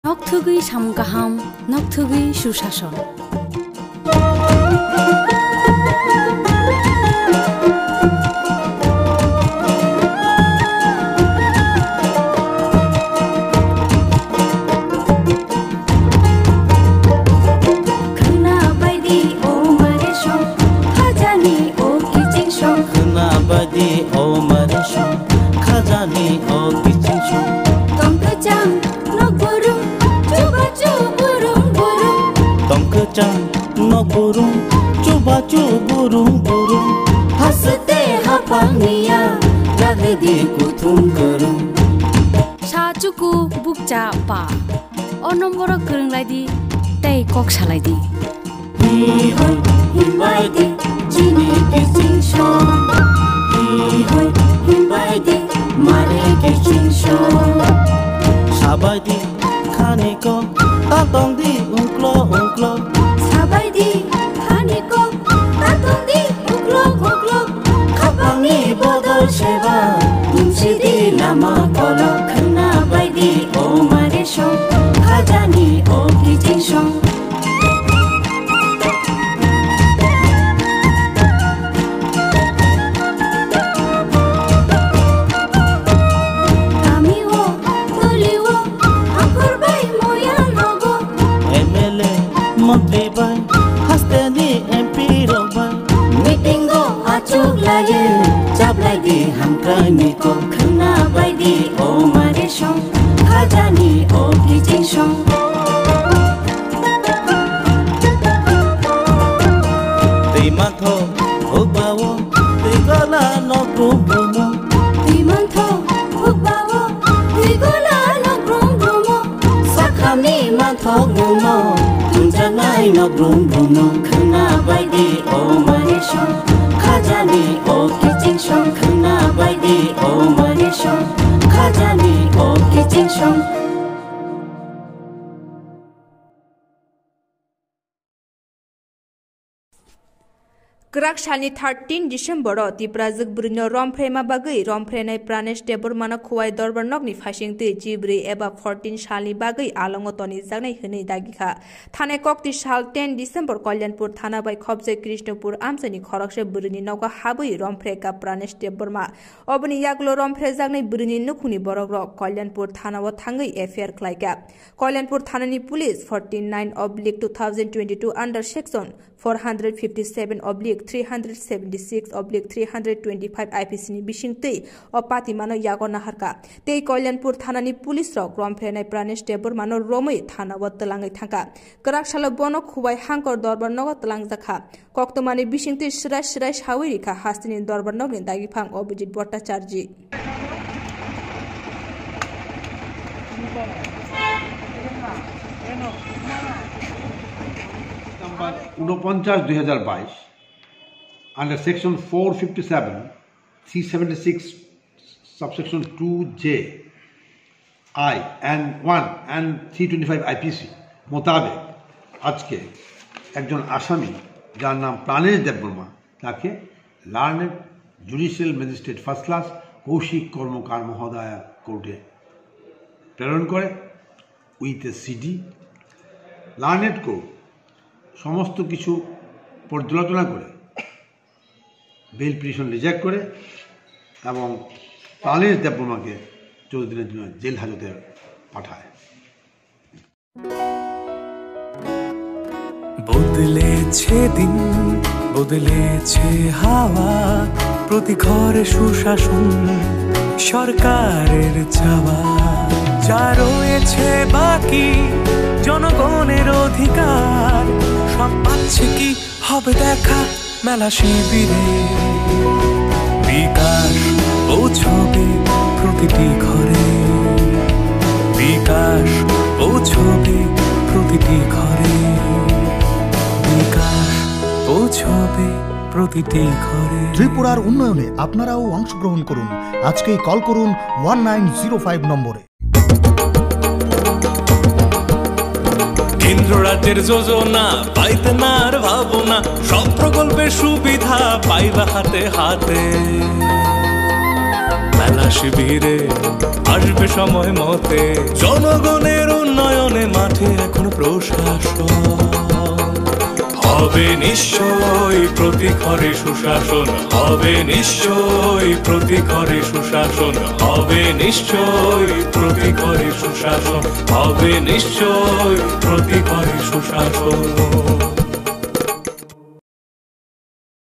নকথুগুই সামগাহাম নকথুগুই সুশাসন Burung coba burung burung hasete hapangnya lagi di kutung kerung sajuku bukca pa onomboro kerung lagi tei kok salai di hi hoi himbai di jini kissing show hi hoi himbai di mare kissing show sabai di khani ko tatong di ungklo ungklo sabai di khani ko tatong di ungklo ungklo khapangni bodol seba tumsi di lama kolo khna bai di o mare show khajani o kissing show Mantri bai, hasteni MP robai. Meeting go achuk lagi, jab lagi hamkani ko khna bai di o mare shong, khajani o kijing shong. Tei mantho hubao, tei gala no grumo. Tei mantho hubao, tei gala no grumo. Sakhami mantho gumo. Jangai no brum brum no khna bai di o mare shong khajani o kijing shong khna bai di o mare shong khajani o kijing shong Krak shalni 13 December Tipra Zugbrino Romprema Bagai Romprenai Pranesh Debormana Kuwai Dorbarnokni Fashing Te Jibri Eba 14 Shali Bagai Alongotoni Zagnai Hene Dagika Thane Kokti Shal 10 December Kalyanpur Thana by Khobje Krishnapur Amsani Khorakshe Burini Noga Habui Rompreka Pranesh Deborma Obani Yaglo Rompre Zagnai Burini Nukuni Borogro Kalyanpur Thana wa Thangai affair Klaika Kalyanpur Thanani Police 49/2022 under section 457/376/325 IPC ni bisingtei o patimano yago naharka tei Kalyanpur thanani police rok Romprenai Pranesh Debormano romoi thana wa tlangai thangka Karakshala bono khubai hangkor dorbar nogo tlangjakha koktomani bisingtei srai sawirika hastini dorbar nogni dagifang Abhijit Bhattacharya Number 49/2022 under section 457 376 subsection 2J I and 1 and 325 IPC মোতাবেক আজকে একজন আসামি যার নাম প্রাণেশ দেববর্মা তাকে learned judicial magistrate first class Kaushik Karmakar মহোদয়া কোর্টে প্রেরণ করে with a CD learned court সমস্ত কিছু পর্যালোচনা করে বেল পিটিশন রিজেক্ট করে এবং প্রাণেশ দেববর্মাকে 14 দিনের জন্য জেল হাজতে পাঠায় বদলেছে দিন বদলেছে হাওয়া প্রতি ঘরে সুশাসন সরকারের চাওয়া যা রয়েছে বাকি জনগণের অধিকার সব পাচ্ছে কি হবে দেখা মেলা শিবিরে বিকাশ পৌঁছবে প্রতিটি ঘরে বিকাশ পৌঁছবে প্রতিটি ঘরে বিকাশ পৌঁছবে প্রতিটি ঘরে ত্রিপুরার উন্নয়নে আপনারাও অংশগ্রহণ করুন আজকেই কল করুন 1905 নম্বরে কেন্দ্র রাজ্যের যোজনা পাইতে না আর ভাবনা সব প্রকল্পের সুবিধা পাইবা হাতে হাতে মেলা শিবিরে আসবে সময় মতে জনগণের উন্নয়নে হবে নিশ্চয়ই প্রতি ঘরে সুশাসন, হবে নিশ্চয়ই প্রতি ঘরে সুশাসন, হবে নিশ্চয়ই প্রতি ঘরে সুশাসন, হবে নিশ্চয়ই প্রতি ঘরে সুশাসন।